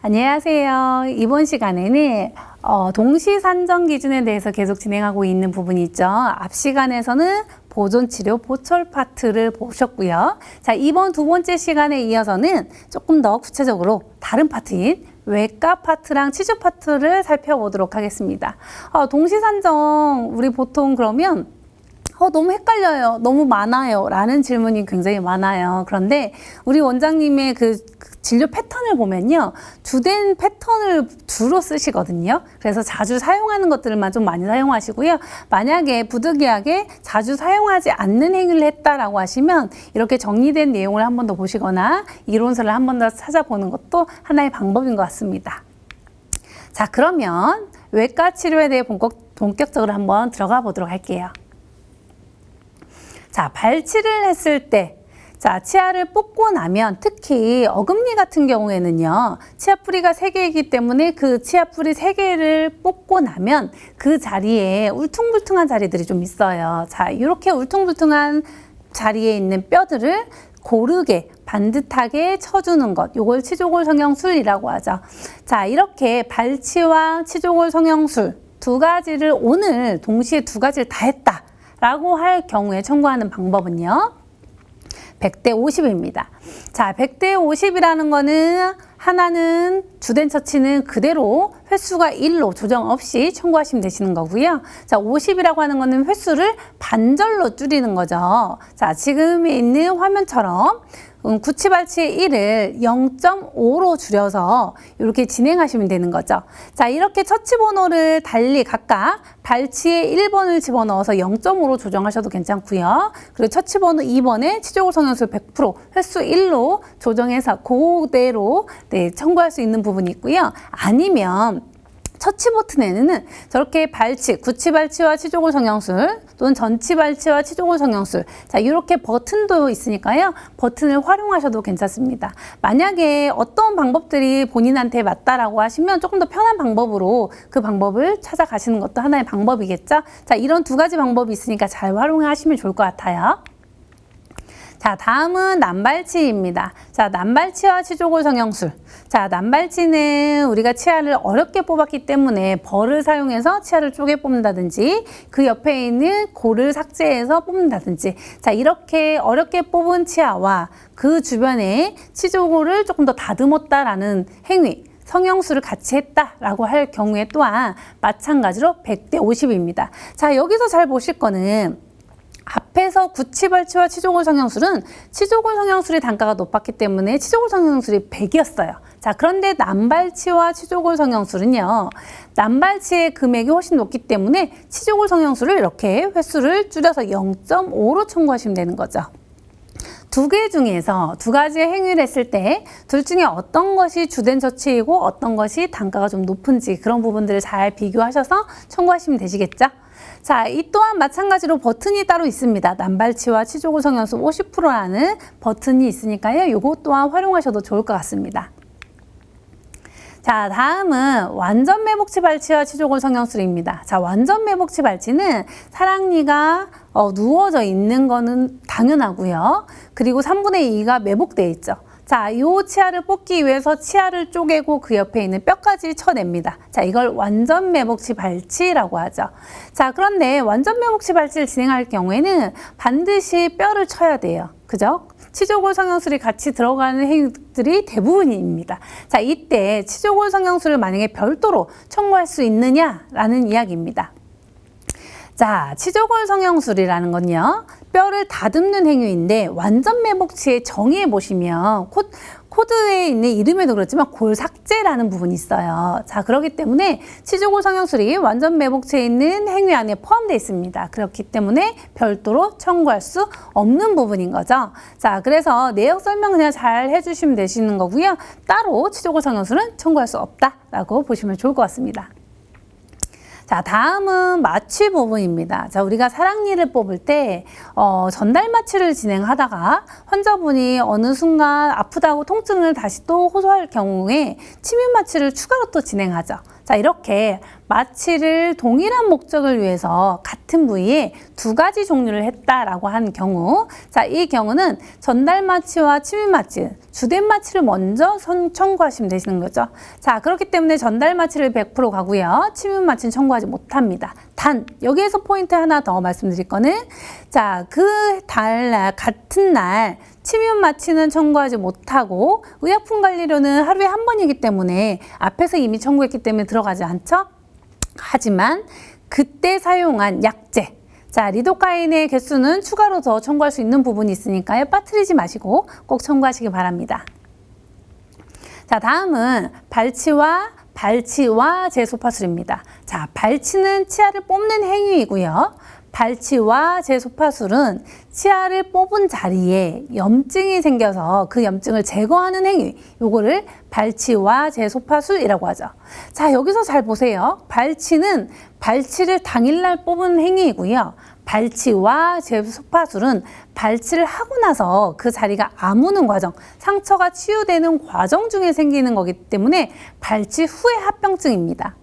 안녕하세요. 이번 시간에는 동시 산정 기준에 대해서 계속 진행하고 있는 부분이 있죠. 앞 시간에서는 보존치료 보철 파트를 보셨고요. 자, 이번 두 번째 시간에 이어서는 조금 더 구체적으로 다른 파트인 외과 파트랑 치주 파트를 살펴보도록 하겠습니다. 동시 산정 우리 보통 그러면 너무 헷갈려요. 너무 많아요. 라는 질문이 굉장히 많아요. 그런데 우리 원장님의 그 진료 패턴을 보면요. 주된 패턴을 주로 쓰시거든요. 그래서 자주 사용하는 것들만 좀 많이 사용하시고요. 만약에 부득이하게 자주 사용하지 않는 행위를 했다라고 하시면 이렇게 정리된 내용을 한 번 더 보시거나 이론서를 한 번 더 찾아보는 것도 하나의 방법인 것 같습니다. 자, 그러면 외과 치료에 대해 본격적으로 한번 들어가 보도록 할게요. 자, 발치를 했을 때, 자, 치아를 뽑고 나면 특히 어금니 같은 경우에는요, 치아뿌리가 3개이기 때문에 그 치아뿌리 3개를 뽑고 나면 그 자리에 울퉁불퉁한 자리들이 좀 있어요. 자, 이렇게 울퉁불퉁한 자리에 있는 뼈들을 고르게 반듯하게 쳐주는 것, 요걸 치조골 성형술이라고 하죠. 자, 이렇게 발치와 치조골 성형술 두 가지를 오늘 동시에 두 가지를 다 했다 라고 할 경우에 청구하는 방법은요, 100대 50입니다. 자, 100대 50이라는 거는 하나는 주된 처치는 그대로 횟수가 1로 조정 없이 청구하시면 되시는 거고요. 자, 50이라고 하는 거는 횟수를 반절로 줄이는 거죠. 자, 지금 있는 화면처럼 구치발치의 1을 0.5로 줄여서 이렇게 진행하시면 되는 거죠. 자, 이렇게 처치 번호를 달리 각각 발치에 1번을 집어넣어서 0.5로 조정하셔도 괜찮고요. 그리고 처치 번호 2번에 치조골 성형술 100% 횟수 1로 조정해서 그대로 청구할 수 있는 부분이 있고요. 아니면 처치 버튼에는 저렇게 발치, 구치발치와 치조골 성형술 또는 전치발치와 치조골 성형술, 자, 이렇게 버튼도 있으니까요. 버튼을 활용하셔도 괜찮습니다. 만약에 어떤 방법들이 본인한테 맞다라고 하시면 조금 더 편한 방법으로 그 방법을 찾아가시는 것도 하나의 방법이겠죠. 자, 이런 두 가지 방법이 있으니까 잘 활용하시면 좋을 것 같아요. 자, 다음은 남발치입니다. 자, 남발치와 치조골 성형술. 자, 남발치는 우리가 치아를 어렵게 뽑았기 때문에 벌을 사용해서 치아를 쪼개 뽑는다든지 그 옆에 있는 골을 삭제해서 뽑는다든지, 자, 이렇게 어렵게 뽑은 치아와 그 주변에 치조골을 조금 더 다듬었다라는 행위, 성형술을 같이 했다라고 할 경우에 또한 마찬가지로 100대 50입니다. 자, 여기서 잘 보실 거는 앞에서 구치발치와 치조골 성형술은 치조골 성형술의 단가가 높았기 때문에 치조골 성형술이 100이었어요. 자, 그런데 남발치와 치조골 성형술은요, 남발치의 금액이 훨씬 높기 때문에 치조골 성형술을 이렇게 횟수를 줄여서 0.5로 청구하시면 되는 거죠. 두 개 중에서 두 가지의 행위를 했을 때 둘 중에 어떤 것이 주된 처치이고 어떤 것이 단가가 좀 높은지 그런 부분들을 잘 비교하셔서 청구하시면 되시겠죠? 자, 이 또한 마찬가지로 버튼이 따로 있습니다. 남발치와 치조골 성형술 50%라는 버튼이 있으니까요. 요거 또한 활용하셔도 좋을 것 같습니다. 자, 다음은 완전 매복치 발치와 치조골 성형술입니다. 자, 완전 매복치 발치는 사랑니가 누워져 있는 거는 당연하고요. 그리고 3분의 2가 매복되어 있죠. 자, 이 치아를 뽑기 위해서 치아를 쪼개고 그 옆에 있는 뼈까지 쳐냅니다. 자, 이걸 완전 매복치 발치라고 하죠. 자, 그런데 완전 매복치 발치를 진행할 경우에는 반드시 뼈를 쳐야 돼요. 그죠? 치조골 성형술이 같이 들어가는 행위들이 대부분입니다. 자, 이때 치조골 성형술을 만약에 별도로 청구할 수 있느냐라는 이야기입니다. 자, 치조골 성형술이라는 건요, 뼈를 다듬는 행위인데 완전 매복치의 정의에 보시면 코드에 있는 이름에도 그렇지만 골 삭제라는 부분이 있어요. 자, 그렇기 때문에 치조골 성형술이 완전 매복치에 있는 행위 안에 포함되어 있습니다. 그렇기 때문에 별도로 청구할 수 없는 부분인 거죠. 자, 그래서 내역 설명 그냥 잘 해주시면 되시는 거고요. 따로 치조골 성형술은 청구할 수 없다라고 보시면 좋을 것 같습니다. 자, 다음은 마취 부분입니다. 자, 우리가 사랑니를 뽑을 때 전달 마취를 진행하다가 환자분이 어느 순간 아프다고 통증을 다시 또 호소할 경우에 침입 마취를 추가로 또 진행하죠. 자, 이렇게 마취를 동일한 목적을 위해서 같은 부위에 두 가지 종류를 했다라고 한 경우, 자, 이 경우는 전달 마취와 침입 마취, 주된 마취를 먼저 청구하시면 되시는 거죠. 자, 그렇기 때문에 전달 마취를 100% 가고요. 침입 마취는 청구하지 못합니다. 단, 여기에서 포인트 하나 더 말씀드릴 거는, 자, 같은 날 침입 마취는 청구하지 못하고 의약품관리료는 하루에 한 번이기 때문에 앞에서 이미 청구했기 때문에 들어가지 않죠? 하지만 그때 사용한 약제, 자, 리도카인의 개수는 추가로 더 청구할 수 있는 부분이 있으니까요. 빠뜨리지 마시고 꼭 청구하시기 바랍니다. 자, 다음은 발치와 제소파술입니다. 자, 발치는 치아를 뽑는 행위이고요. 발치와 제소파술은 치아를 뽑은 자리에 염증이 생겨서 그 염증을 제거하는 행위, 요거를 발치와 제소파술이라고 하죠. 자, 여기서 잘 보세요. 발치는 발치를 당일날 뽑은 행위이고요. 발치와 제소파술은 발치를 하고 나서 그 자리가 아무는 과정, 상처가 치유되는 과정 중에 생기는 거기 때문에 발치 후의 합병증입니다.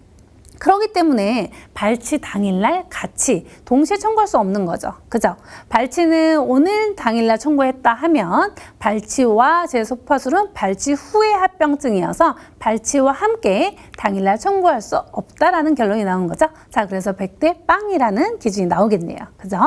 그렇기 때문에 발치 당일날 같이 동시에 청구할 수 없는 거죠. 그죠? 발치는 오늘 당일날 청구했다 하면 발치와 제소파술은 발치 후의 합병증이어서 발치와 함께 당일날 청구할 수 없다라는 결론이 나온 거죠. 자, 그래서 100대 빵이라는 기준이 나오겠네요. 그죠?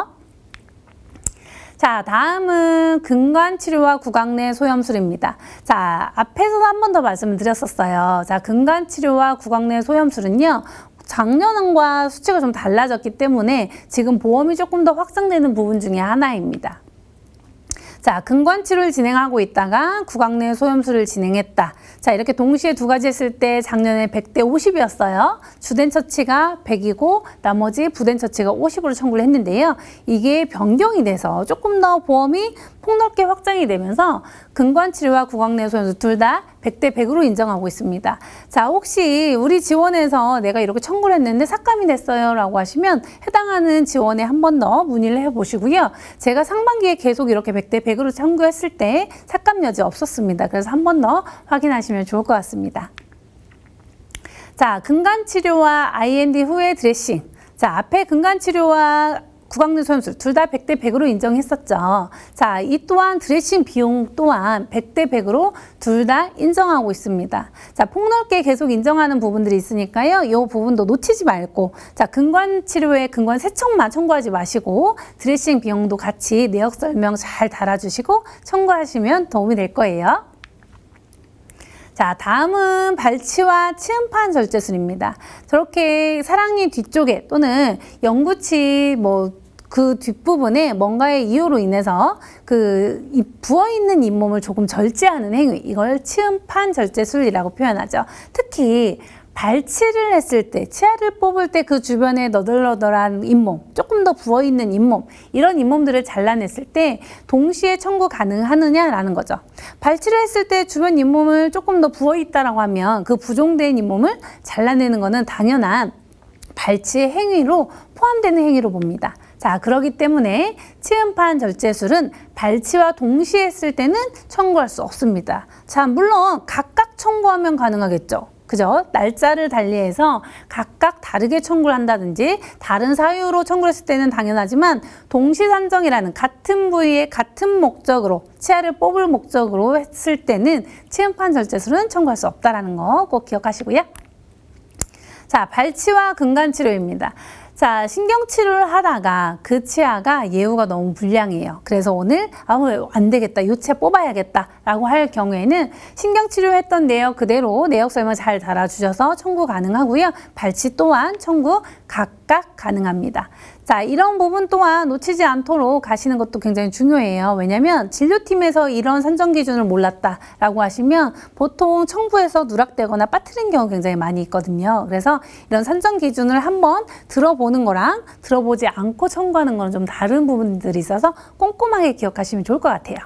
자, 다음은 근관치료와 구강내 소염술입니다. 자, 앞에서도 한 번 더 말씀을 드렸었어요. 자, 근관치료와 구강내 소염술은요, 작년과 수치가 좀 달라졌기 때문에 지금 보험이 조금 더 확장되는 부분 중에 하나입니다. 자, 근관치료를 진행하고 있다가 구강내 소염술을 진행했다. 자, 이렇게 동시에 두 가지 했을 때 작년에 100대 50이었어요. 주된 처치가 100이고 나머지 부된 처치가 50으로 청구를 했는데요. 이게 변경이 돼서 조금 더 보험이 폭넓게 확장이 되면서 근관치료와 구강내 소염술 둘 다 100대 100으로 인정하고 있습니다. 자, 혹시 우리 지원에서 내가 이렇게 청구를 했는데 삭감이 됐어요 라고 하시면 해당하는 지원에 한 번 더 문의를 해보시고요. 제가 상반기에 계속 이렇게 100대 100으로 청구했을 때 삭감 여지 없었습니다. 그래서 한 번 더 확인하시면 좋을 것 같습니다. 자, 근관치료와 IND 후에 드레싱. 자, 앞에 근관치료와 구강내 소염술 둘 다 100대 100으로 인정했었죠. 자, 이 또한 드레싱 비용 또한 100대 100으로 둘 다 인정하고 있습니다. 자, 폭넓게 계속 인정하는 부분들이 있으니까요. 이 부분도 놓치지 말고, 자, 근관치료에 근관 세척만 청구하지 마시고 드레싱 비용도 같이 내역 설명 잘 달아주시고 청구하시면 도움이 될 거예요. 자, 다음은 발치와 치음판 절제술입니다. 저렇게 사랑니 뒤쪽에 또는 영구치 그 뒷부분에 뭔가의 이유로 인해서 부어있는 잇몸을 조금 절제하는 행위, 이걸 치음판 절제술이라고 표현하죠. 특히 발치를 했을 때, 치아를 뽑을 때 그 주변에 너덜너덜한 잇몸, 조금 더 부어있는 잇몸, 이런 잇몸들을 잘라냈을 때 동시에 청구 가능하느냐라는 거죠. 발치를 했을 때 주변 잇몸을 조금 더 부어있다라고 하면 그 부종된 잇몸을 잘라내는 거는 당연한 발치의 행위로 포함되는 행위로 봅니다. 자, 그렇기 때문에 치음판 절제술은 발치와 동시에 했을 때는 청구할 수 없습니다. 자, 물론 각각 청구하면 가능하겠죠. 그죠? 날짜를 달리해서 각각 다르게 청구를 한다든지 다른 사유로 청구를 했을 때는 당연하지만 동시산정이라는 같은 부위에 같은 목적으로 치아를 뽑을 목적으로 했을 때는 치음판 절제술은 청구할 수 없다는 거 꼭 기억하시고요. 자, 발치와 근관치료입니다. 자, 신경치료를 하다가 그 치아가 예후가 너무 불량해요. 그래서 오늘 안 되겠다, 요 치아 뽑아야겠다 라고 할 경우에는 신경치료했던 내역 그대로 내역 설명 잘 달아주셔서 청구 가능하고요. 발치 또한 청구 각각 가능합니다. 자, 이런 부분 또한 놓치지 않도록 가시는 것도 굉장히 중요해요. 왜냐하면 진료팀에서 이런 산정 기준을 몰랐다라고 하시면 보통 청구해서 누락되거나 빠뜨린 경우 굉장히 많이 있거든요. 그래서 이런 산정 기준을 한번 들어보는 거랑 들어보지 않고 청구하는 거는 좀 다른 부분들이 있어서 꼼꼼하게 기억하시면 좋을 것 같아요.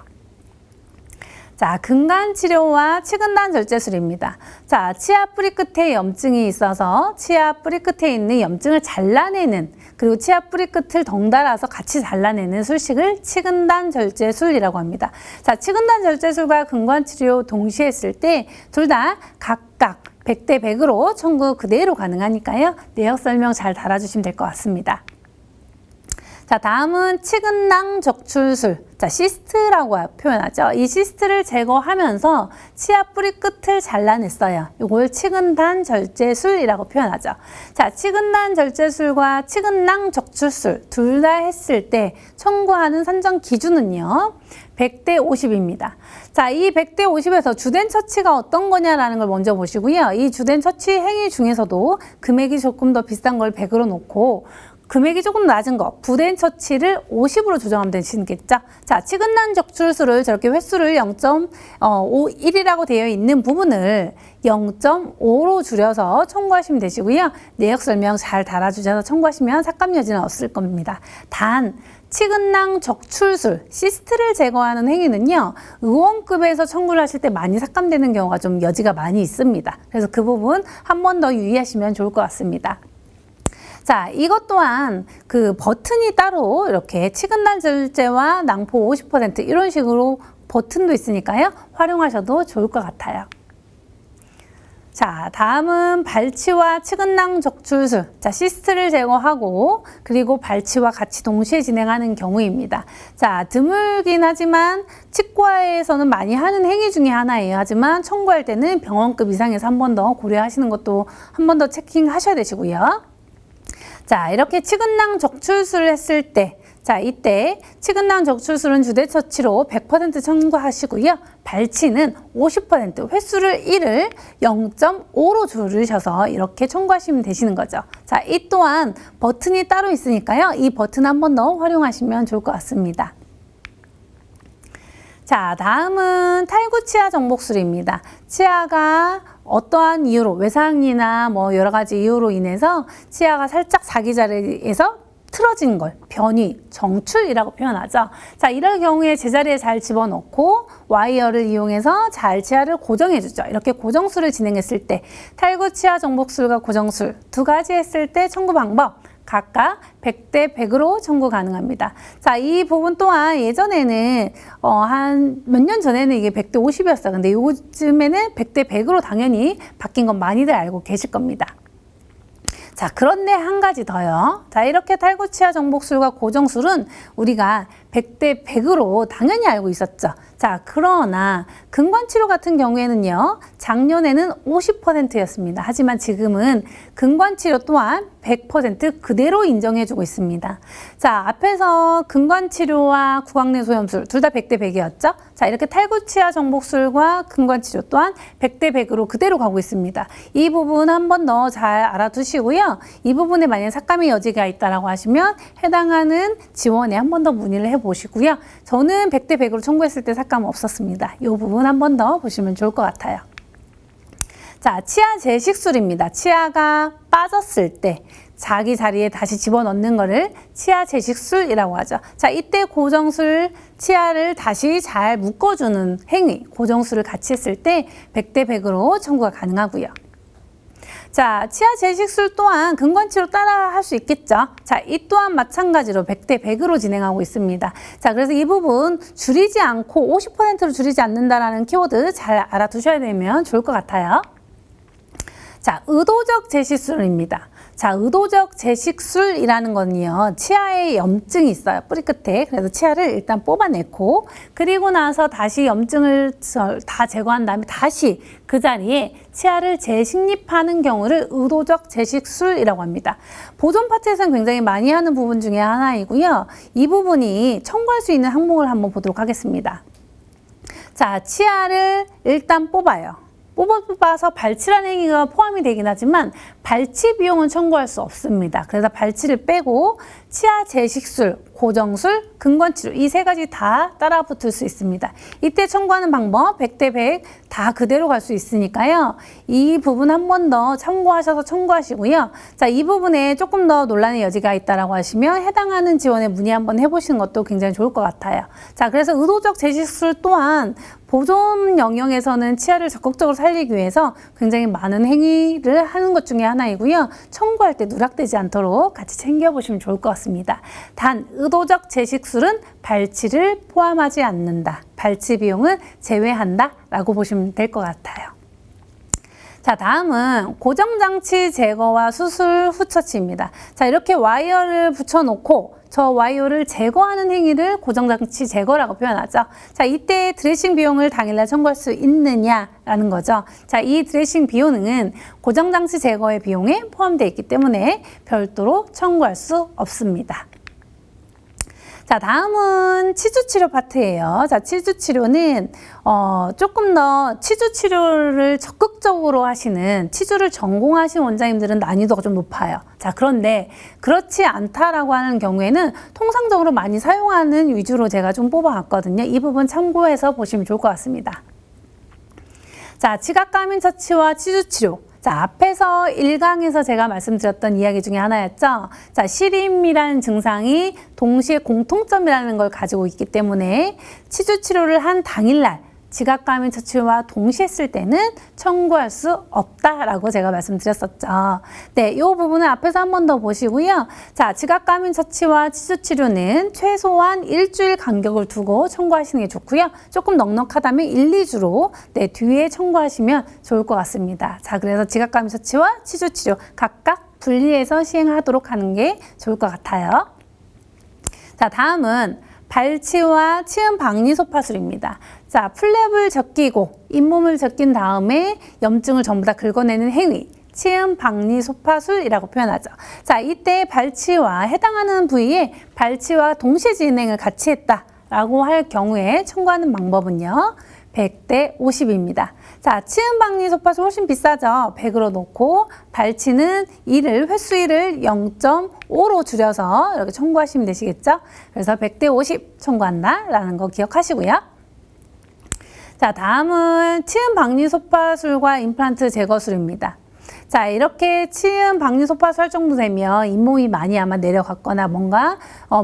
자, 근관치료와 치근단 절제술입니다. 자, 치아 뿌리 끝에 염증이 있어서 치아 뿌리 끝에 있는 염증을 잘라내는, 그리고 치아 뿌리 끝을 덩달아서 같이 잘라내는 술식을 치근단 절제술이라고 합니다. 자, 치근단 절제술과 근관치료 동시에 했을 때 둘 다 각각 100대 100으로 청구 그대로 가능하니까요. 내역 설명 잘 달아주시면 될 것 같습니다. 자, 다음은 치근낭 적출술. 자, 시스트라고 표현하죠. 이 시스트를 제거하면서 치아 뿌리 끝을 잘라냈어요. 이걸 치근단 절제술이라고 표현하죠. 자, 치근단 절제술과 치근낭 적출술 둘 다 했을 때 청구하는 산정 기준은요. 100대 50입니다. 자, 이 100대 50에서 주된 처치가 어떤 거냐라는 걸 먼저 보시고요. 이 주된 처치 행위 중에서도 금액이 조금 더 비싼 걸 100으로 놓고 금액이 조금 낮은 거, 부된 처치를 50으로 조정하면 되시겠죠? 자, 치근난 적출수를 저렇게 횟수를 0.51이라고 되어 있는 부분을 0.5로 줄여서 청구하시면 되시고요. 내역 설명 잘 달아주셔서 청구하시면 삭감 여지는 없을 겁니다. 단, 치근낭 적출술, 시스트를 제거하는 행위는요, 의원급에서 청구를 하실 때 많이 삭감되는 경우가 좀 여지가 많이 있습니다. 그래서 그 부분 한 번 더 유의하시면 좋을 것 같습니다. 자, 이것 또한 그 버튼이 따로 이렇게 치근단 절제와 낭포 50% 이런 식으로 버튼도 있으니까요. 활용하셔도 좋을 것 같아요. 자, 다음은 발치와 치근낭 적출술. 자, 시스트를 제거하고 그리고 발치와 같이 동시에 진행하는 경우입니다. 자, 드물긴 하지만 치과에서는 많이 하는 행위 중에 하나예요. 하지만 청구할 때는 병원급 이상에서 한 번 더 고려하시는 것도 한 번 더 체킹하셔야 되시고요. 자, 이렇게 치근낭 적출술을 했을 때, 자, 이때 치근낭 적출술은 주대처치로 100% 청구하시고요. 발치는 50%, 횟수를 1을 0.5로 줄이셔서 이렇게 청구하시면 되시는 거죠. 자, 이 또한 버튼이 따로 있으니까요. 이 버튼 한 번 더 활용하시면 좋을 것 같습니다. 자, 다음은 탈구 치아 정복술입니다. 치아가 어떠한 이유로 외상이나 뭐 여러 가지 이유로 인해서 치아가 살짝 자기 자리에서 틀어진 걸 변위, 정출이라고 표현하죠. 자, 이럴 경우에 제자리에 잘 집어넣고 와이어를 이용해서 잘 치아를 고정해주죠. 이렇게 고정술을 진행했을 때 탈구 치아 정복술과 고정술 두 가지 했을 때 청구 방법 각각 100대 100으로 청구 가능합니다. 자, 이 부분 또한 예전에는 한 몇 년 전에는 이게 100대 50이었어요. 근데 요즘에는 100대 100으로 당연히 바뀐 건 많이들 알고 계실 겁니다. 자, 그런데 한 가지 더요. 자, 이렇게 탈구 치아 정복술과 고정술은 우리가 100대 100으로 당연히 알고 있었죠. 자, 그러나 근관치료 같은 경우에는요. 작년에는 50%였습니다. 하지만 지금은 근관치료 또한 100% 그대로 인정해주고 있습니다. 자, 앞에서 근관치료와 구강내 소염술 둘 다 100대 100이었죠. 자, 이렇게 탈구치아 정복술과 근관치료 또한 100대 100으로 그대로 가고 있습니다. 이 부분 한 번 더 잘 알아두시고요. 이 부분에 만약 삭감의 여지가 있다라고 하시면 해당하는 지원에 한 번 더 문의를 해보시고요. 저는 100대 100으로 청구했을 때 삭감 없었습니다. 이 부분 한 번 더 보시면 좋을 것 같아요. 자, 치아 재식술입니다. 치아가 빠졌을 때 자기 자리에 다시 집어넣는 거를 치아 재식술이라고 하죠. 자, 이때 고정술, 치아를 다시 잘 묶어주는 행위, 고정술을 같이 했을 때 100대 100으로 청구가 가능하고요. 자, 치아 재식술 또한 근관치료 따라 할 수 있겠죠. 자, 이 또한 마찬가지로 100대 100으로 진행하고 있습니다. 자, 그래서 이 부분 줄이지 않고 50%로 줄이지 않는다라는 키워드 잘 알아두셔야 되면 좋을 것 같아요. 자, 의도적 재식술입니다. 자, 의도적 재식술이라는 건요, 치아에 염증이 있어요. 뿌리 끝에. 그래서 치아를 일단 뽑아내고, 그리고 나서 다시 염증을 다 제거한 다음에 다시 그 자리에 치아를 재식립하는 경우를 의도적 재식술이라고 합니다. 보존 파트에서는 굉장히 많이 하는 부분 중에 하나이고요. 이 부분이 청구할 수 있는 항목을 한번 보도록 하겠습니다. 자, 치아를 일단 뽑아요. 뽑아서 발치라는 행위가 포함이 되긴 하지만 발치 비용은 청구할 수 없습니다. 그래서 발치를 빼고 치아 재식술, 고정술, 근관치료 이 세 가지 다 따라 붙을 수 있습니다. 이때 청구하는 방법 100대 100 다 그대로 갈 수 있으니까요. 이 부분 한 번 더 참고하셔서 청구하시고요. 자, 이 부분에 조금 더 논란의 여지가 있다라고 하시면 해당하는 지원에 문의 한번 해보시는 것도 굉장히 좋을 것 같아요. 자, 그래서 의도적 재식술 또한 보존 영역에서는 치아를 적극적으로 살리기 위해서 굉장히 많은 행위를 하는 것 중에 하나이고요. 청구할 때 누락되지 않도록 같이 챙겨보시면 좋을 것 같습니다. 단, 의도적 재식술은 발치를 포함하지 않는다. 발치 비용은 제외한다 라고 보시면 될 것 같아요. 자, 다음은 고정장치 제거와 수술 후 처치입니다. 자, 이렇게 와이어를 붙여놓고 저 와이어를 제거하는 행위를 고정장치 제거라고 표현하죠. 자, 이때 드레싱 비용을 당일날 청구할 수 있느냐라는 거죠. 자, 이 드레싱 비용은 고정장치 제거의 비용에 포함되어 있기 때문에 별도로 청구할 수 없습니다. 자, 다음은 치주치료 파트예요. 자, 치주치료는 조금 더 치주치료를 적극적으로 하시는, 치주를 전공하신 원장님들은 난이도가 좀 높아요. 자, 그런데 그렇지 않다라고 하는 경우에는 통상적으로 많이 사용하는 위주로 제가 좀 뽑아왔거든요. 이 부분 참고해서 보시면 좋을 것 같습니다. 자, 지각감인 처치와 치주치료. 자, 앞에서 1강에서 제가 말씀드렸던 이야기 중에 하나였죠. 자, 시림이라는 증상이 동시에 공통점이라는 걸 가지고 있기 때문에 치주치료를 한 당일날 지각감인 처치와 동시에 했을 때는 청구할 수 없다라고 제가 말씀드렸었죠. 네, 이 부분은 앞에서 한 번 더 보시고요. 자, 지각감인 처치와 치주치료는 최소한 일주일 간격을 두고 청구하시는 게 좋고요. 조금 넉넉하다면 1, 2주로 네, 뒤에 청구하시면 좋을 것 같습니다. 자, 그래서 지각감인 처치와 치주치료 각각 분리해서 시행하도록 하는 게 좋을 것 같아요. 자, 다음은 발치와 치음 박리소파술입니다. 자, 플랩을 적기고 잇몸을 적긴 다음에 염증을 전부 다 긁어내는 행위, 치음 박리소파술이라고 표현하죠. 자, 이때 발치와 해당하는 부위에 발치와 동시에 진행을 같이 했다라고 할 경우에 청구하는 방법은요. 100대 50입니다. 자, 치음 박리소파술 훨씬 비싸죠. 100으로 놓고 발치는 횟수 1을 0.5로 줄여서 이렇게 청구하시면 되시겠죠. 그래서 100대 50 청구한다라는 거 기억하시고요. 자, 다음은 치음 박리소파술과 임플란트 제거술입니다. 자, 이렇게 치음 박리소파술 할 정도 되면 잇몸이 많이 아마 내려갔거나 뭔가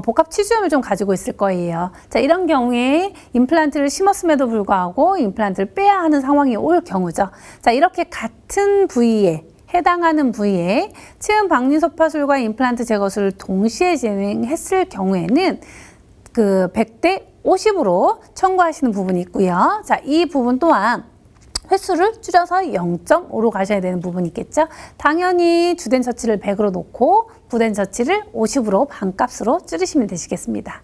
복합 치주염을 좀 가지고 있을 거예요. 자, 이런 경우에 임플란트를 심었음에도 불구하고 임플란트를 빼야 하는 상황이 올 경우죠. 자, 이렇게 같은 부위에 해당하는 부위에 치음 박리소파술과 임플란트 제거술을 동시에 진행했을 경우에는 그 100대 50으로 청구하시는 부분이 있고요. 자, 이 부분 또한 횟수를 줄여서 0.5로 가셔야 되는 부분이 있겠죠. 당연히 주된 처치를 100으로 놓고 부된 처치를 50으로 반값으로 줄이시면 되시겠습니다.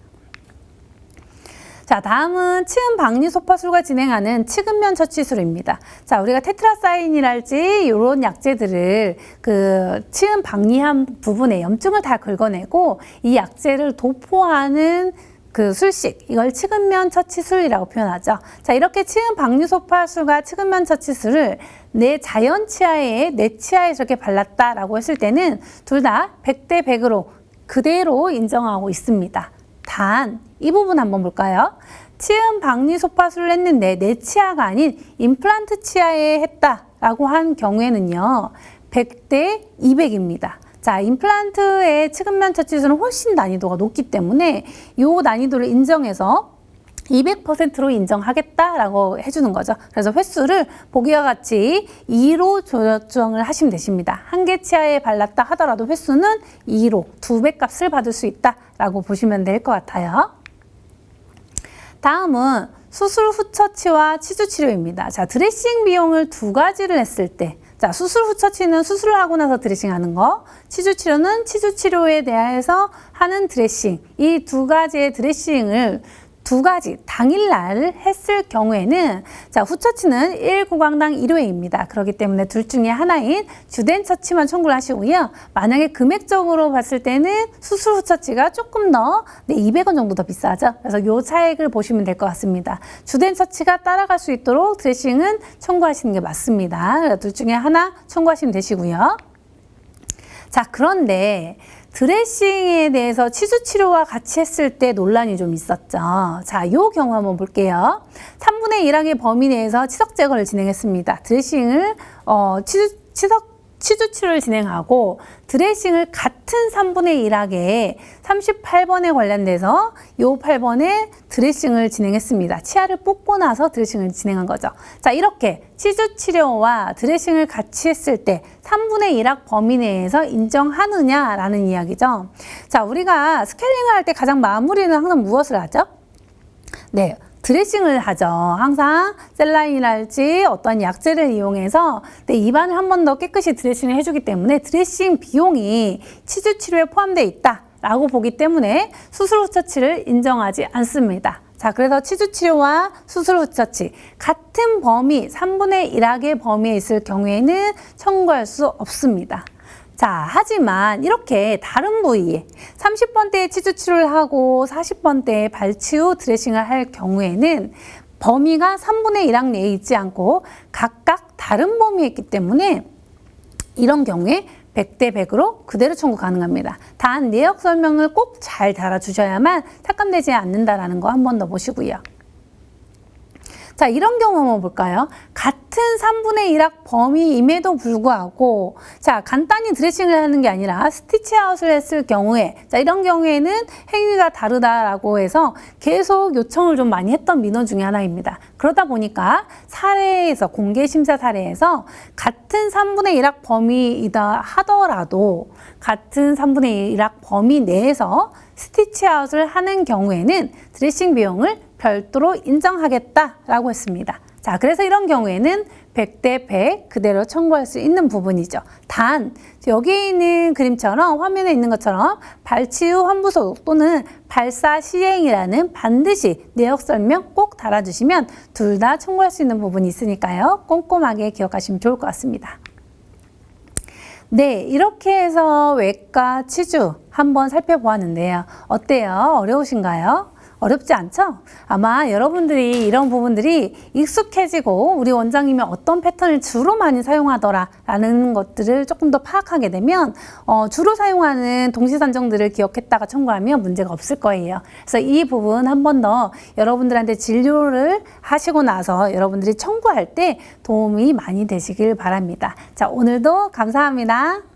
자, 다음은 치음 박리소파술과 진행하는 치근면 처치술입니다. 자, 우리가 테트라사인이랄지 이런 약재들을 그 치음 박리한 부분에 염증을 다 긁어내고 이 약재를 도포하는 그 술식, 이걸 치근면 처치술이라고 표현하죠. 자, 이렇게 치음 박리소파술과 치근면 처치술을 내 자연 치아에, 내 치아에 저렇게 발랐다라고 했을 때는 둘 다 100대 100으로 그대로 인정하고 있습니다. 단, 이 부분 한번 볼까요? 치음 박리소파술을 했는데 내 치아가 아닌 임플란트 치아에 했다라고 한 경우에는요, 100대 200입니다. 자, 임플란트의 치근면 처치술은 훨씬 난이도가 높기 때문에 이 난이도를 인정해서 200%로 인정하겠다라고 해주는 거죠. 그래서 횟수를 보기와 같이 2로 조정을 하시면 되십니다. 한 개 치아에 발랐다 하더라도 횟수는 2로 2배 값을 받을 수 있다라고 보시면 될 것 같아요. 다음은 수술 후 처치와 치주 치료입니다. 자, 드레싱 비용을 두 가지를 했을 때, 자, 수술 후 처치는 수술을 하고 나서 드레싱하는 거, 치주 치료는 치주 치료에 대해서 하는 드레싱, 이 두 가지의 드레싱을 두 가지 당일날 했을 경우에는 자, 후처치는 1구강당 1회입니다. 그렇기 때문에 둘 중에 하나인 주된 처치만 청구를 하시고요. 만약에 금액적으로 봤을 때는 수술 후처치가 조금 더 200원 정도 더 비싸죠. 그래서 이 차액을 보시면 될 것 같습니다. 주된 처치가 따라갈 수 있도록 드레싱은 청구하시는 게 맞습니다. 둘 중에 하나 청구하시면 되시고요. 자, 그런데 드레싱에 대해서 치주 치료와 같이 했을 때 논란이 좀 있었죠. 자, 이 경우 한번 볼게요. 3분의 1항의 범위 내에서 치석 제거를 진행했습니다. 드레싱을 치주 치료를 진행하고 드레싱을 같은 3분의 1항에 38번에 관련돼서 이 8번에 드레싱을 진행했습니다. 치아를 뽑고 나서 드레싱을 진행한 거죠. 자, 이렇게 치주 치료와 드레싱을 같이 했을 때 3분의 1항 범위 내에서 인정하느냐라는 이야기죠. 자, 우리가 스케일링을 할 때 가장 마무리는 항상 무엇을 하죠? 네, 드레싱을 하죠. 항상 셀라인이랄지 어떤 약재를 이용해서 내 입안을 한 번 더 깨끗이 드레싱을 해주기 때문에 드레싱 비용이 치주 치료에 포함되어 있다라고 보기 때문에 수술 후 처치를 인정하지 않습니다. 자, 그래서 치주 치료와 수술 후 처치 같은 범위, 3분의 1학의 범위에 있을 경우에는 청구할 수 없습니다. 자, 하지만 이렇게 다른 부위에 30번대에 치주 치료를 하고 40번대에 발치후 드레싱을 할 경우에는 범위가 3분의 1학 내에 있지 않고 각각 다른 범위에 있기 때문에 이런 경우에 100대 100으로 그대로 청구 가능합니다. 단 내역 설명을 꼭 잘 달아주셔야만 삭감되지 않는다는 거 한 번 더 보시고요. 자, 이런 경우 한번 볼까요? 같은 3분의 1학 범위임에도 불구하고 자, 간단히 드레싱을 하는 게 아니라 스티치 아웃을 했을 경우에 자, 이런 경우에는 행위가 다르다라고 해서 계속 요청을 좀 많이 했던 민원 중에 하나입니다. 그러다 보니까 사례에서 공개 심사 사례에서 같은 3분의 1학 범위이다 하더라도 같은 3분의 1학 범위 내에서 스티치 아웃을 하는 경우에는 드레싱 비용을 별도로 인정하겠다라고 했습니다. 자, 그래서 이런 경우에는 100대 100 그대로 청구할 수 있는 부분이죠. 단 여기에 있는 그림처럼 화면에 있는 것처럼 발치 후 환부소득 또는 발사 시행이라는 반드시 내역 설명 꼭 달아주시면 둘 다 청구할 수 있는 부분이 있으니까요. 꼼꼼하게 기억하시면 좋을 것 같습니다. 네, 이렇게 해서 외과 치주 한번 살펴보았는데요. 어때요? 어려우신가요? 어렵지 않죠? 아마 여러분들이 이런 부분들이 익숙해지고 우리 원장님이 어떤 패턴을 주로 많이 사용하더라라는 것들을 조금 더 파악하게 되면 주로 사용하는 동시산정들을 기억했다가 청구하면 문제가 없을 거예요. 그래서 이 부분 한 번 더 여러분들한테 진료를 하시고 나서 여러분들이 청구할 때 도움이 많이 되시길 바랍니다. 자, 오늘도 감사합니다.